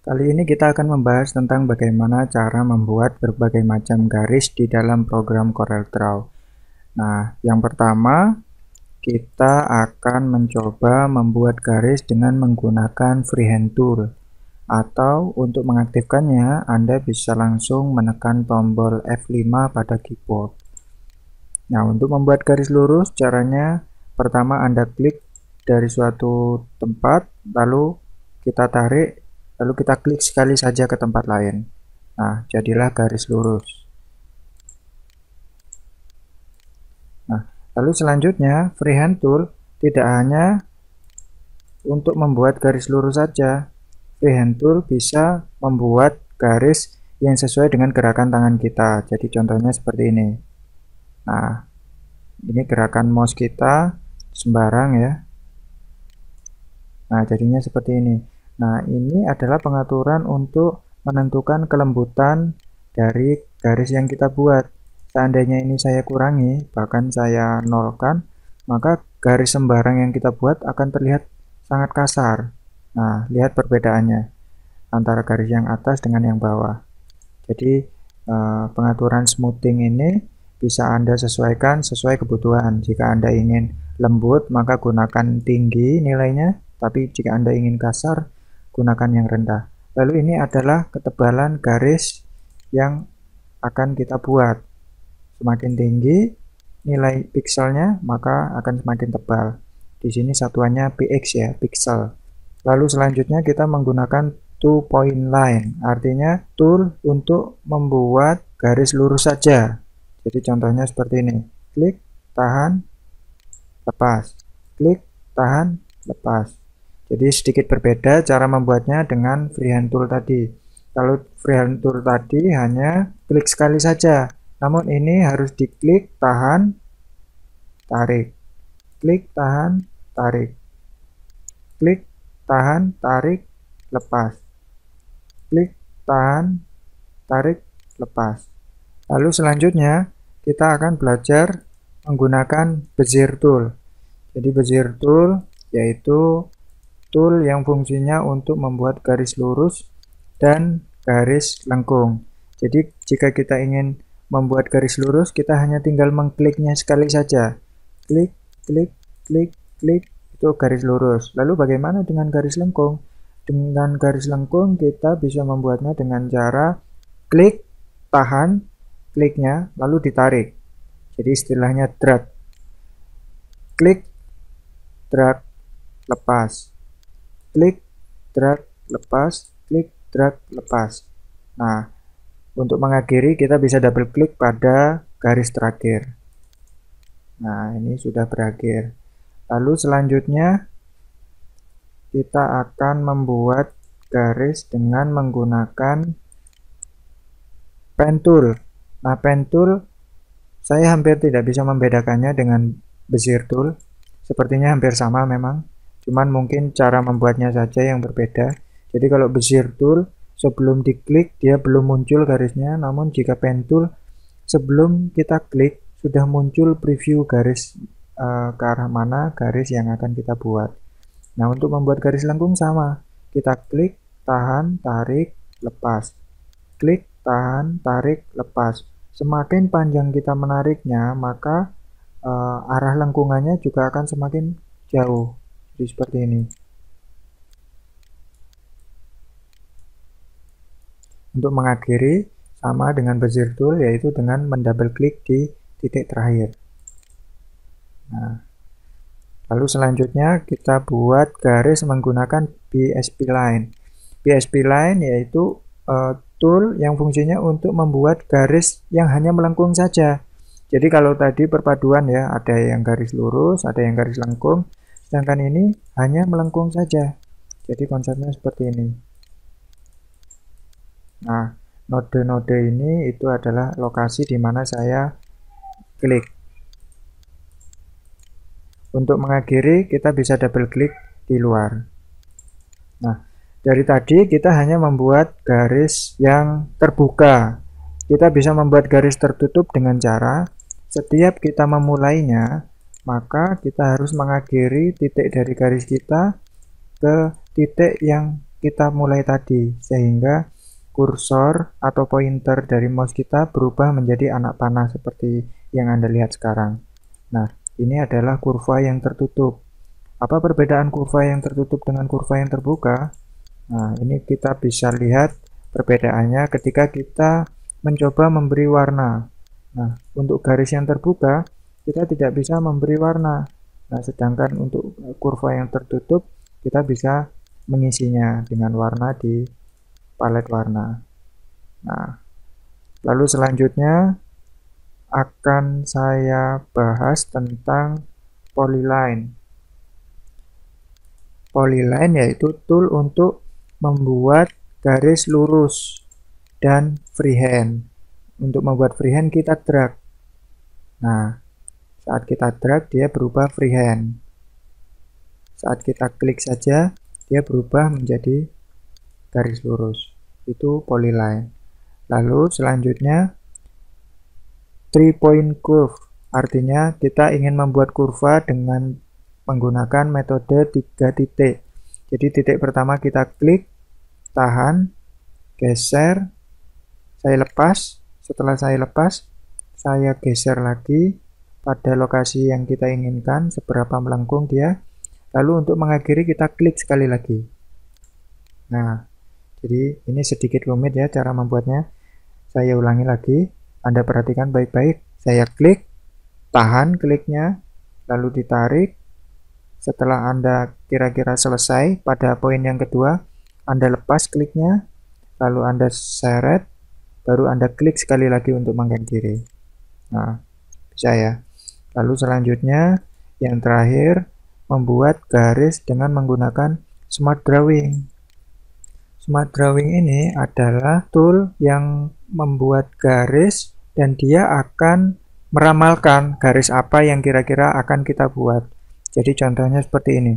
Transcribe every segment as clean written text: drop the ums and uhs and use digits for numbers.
Kali ini kita akan membahas tentang bagaimana cara membuat berbagai macam garis di dalam program CorelDRAW. Nah, yang pertama kita akan mencoba membuat garis dengan menggunakan freehand tool, atau untuk mengaktifkannya Anda bisa langsung menekan tombol F5 pada keyboard. Nah, untuk membuat garis lurus caranya pertama Anda klik dari suatu tempat, lalu kita tarik, lalu kita klik sekali saja ke tempat lain. Nah, jadilah garis lurus. Nah, lalu selanjutnya freehand tool tidak hanya untuk membuat garis lurus saja. Freehand tool bisa membuat garis yang sesuai dengan gerakan tangan kita. Jadi contohnya seperti ini. Nah, ini gerakan mouse kita sembarang ya. Nah, jadinya seperti ini. Nah, ini adalah pengaturan untuk menentukan kelembutan dari garis yang kita buat. Seandainya ini saya kurangi, bahkan saya nolkan, maka garis sembarang yang kita buat akan terlihat sangat kasar. Nah, lihat perbedaannya antara garis yang atas dengan yang bawah. Jadi, pengaturan smoothing ini bisa Anda sesuaikan sesuai kebutuhan. Jika Anda ingin lembut, maka gunakan tinggi nilainya, tapi jika Anda ingin kasar, gunakan yang rendah. Lalu ini adalah ketebalan garis yang akan kita buat. Semakin tinggi nilai pixelnya, maka akan semakin tebal. Di sini satuannya px ya, pixel. Lalu selanjutnya kita menggunakan two point line, artinya tool untuk membuat garis lurus saja. Jadi contohnya seperti ini. Klik, tahan, lepas. Klik, tahan, lepas. Jadi sedikit berbeda cara membuatnya dengan freehand tool tadi. Kalau freehand tool tadi hanya klik sekali saja. Namun ini harus diklik, tahan, tarik. Klik, tahan, tarik. Klik, tahan, tarik, lepas. Klik, tahan, tarik, lepas. Lalu selanjutnya kita akan belajar menggunakan bezier tool. Jadi bezier tool yaitu tool yang fungsinya untuk membuat garis lurus dan garis lengkung. Jadi jika kita ingin membuat garis lurus, kita hanya tinggal mengkliknya sekali saja. Klik, klik, klik, klik, itu garis lurus. Lalu bagaimana dengan garis lengkung? Dengan garis lengkung kita bisa membuatnya dengan cara klik, tahan, kliknya, lalu ditarik. Jadi istilahnya drag. Klik, drag, lepas. Klik, drag, lepas. Klik, drag, lepas. Nah, untuk mengakhiri kita bisa double klik pada garis terakhir. Nah, ini sudah berakhir. Lalu selanjutnya kita akan membuat garis dengan menggunakan pen tool. Nah, pen tool saya hampir tidak bisa membedakannya dengan bezier tool. Sepertinya hampir sama memang, cuman mungkin cara membuatnya saja yang berbeda. Jadi kalau bezier tool sebelum diklik dia belum muncul garisnya, namun jika pen tool sebelum kita klik sudah muncul preview garis ke arah mana garis yang akan kita buat. Nah, untuk membuat garis lengkung sama, kita klik, tahan, tarik, lepas. Klik, tahan, tarik, lepas. Semakin panjang kita menariknya, maka arah lengkungannya juga akan semakin jauh. Jadi seperti ini. Untuk mengakhiri sama dengan bezier tool, yaitu dengan mendouble klik di titik terakhir. Nah, lalu selanjutnya kita buat garis menggunakan BSP line. BSP line yaitu tool yang fungsinya untuk membuat garis yang hanya melengkung saja. Jadi kalau tadi perpaduan ya, ada yang garis lurus, ada yang garis lengkung, sedangkan ini hanya melengkung saja. Jadi konsepnya seperti ini. Nah, node-node ini itu adalah lokasi di mana saya klik. Untuk mengakhiri kita bisa double klik di luar. Nah, dari tadi kita hanya membuat garis yang terbuka. Kita bisa membuat garis tertutup dengan cara setiap kita memulainya, maka kita harus mengakhiri titik dari garis kita ke titik yang kita mulai tadi, sehingga kursor atau pointer dari mouse kita berubah menjadi anak panah seperti yang Anda lihat sekarang. Nah, ini adalah kurva yang tertutup. Apa perbedaan kurva yang tertutup dengan kurva yang terbuka? Nah, ini kita bisa lihat perbedaannya ketika kita mencoba memberi warna. Nah, untuk garis yang terbuka, kita tidak bisa memberi warna. Nah, sedangkan untuk kurva yang tertutup, kita bisa mengisinya dengan warna di palet warna. Nah, lalu selanjutnya akan saya bahas tentang polyline. Polyline yaitu tool untuk membuat garis lurus dan freehand. Untuk membuat freehand kita drag. Nah, saat kita drag dia berubah freehand. Saat kita klik saja dia berubah menjadi garis lurus. Itu polyline. Lalu selanjutnya 3-point curve. Artinya kita ingin membuat kurva dengan menggunakan metode 3 titik. Jadi titik pertama kita klik, tahan, geser, saya lepas. Setelah saya lepas, saya geser lagi pada lokasi yang kita inginkan, seberapa melengkung dia. Lalu untuk mengakhiri kita klik sekali lagi. Nah, jadi ini sedikit rumit ya cara membuatnya. Saya ulangi lagi, Anda perhatikan baik-baik. Saya klik, tahan kliknya, lalu ditarik. Setelah Anda kira-kira selesai pada poin yang kedua, Anda lepas kliknya, lalu Anda seret, baru Anda klik sekali lagi untuk mengakhiri. Nah, bisa ya. Lalu selanjutnya, yang terakhir, membuat garis dengan menggunakan Smart Drawing. Smart Drawing ini adalah tool yang membuat garis dan dia akan meramalkan garis apa yang kira-kira akan kita buat. Jadi contohnya seperti ini.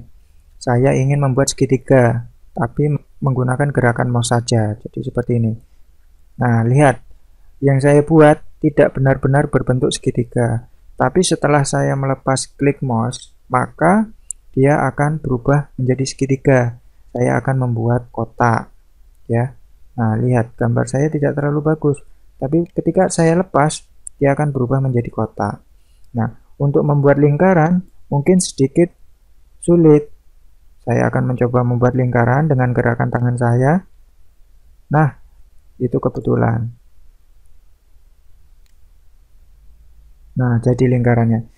Saya ingin membuat segitiga, tapi menggunakan gerakan mouse saja. Jadi seperti ini. Nah, lihat. Yang saya buat tidak benar-benar berbentuk segitiga. Tapi setelah saya melepas klik mouse, maka dia akan berubah menjadi segitiga. Saya akan membuat kotak. Ya. Nah, lihat. Gambar saya tidak terlalu bagus. Tapi ketika saya lepas, dia akan berubah menjadi kotak. Nah, untuk membuat lingkaran, mungkin sedikit sulit. Saya akan mencoba membuat lingkaran dengan gerakan tangan saya. Nah, itu kebetulan. Nah, jadi lingkarannya.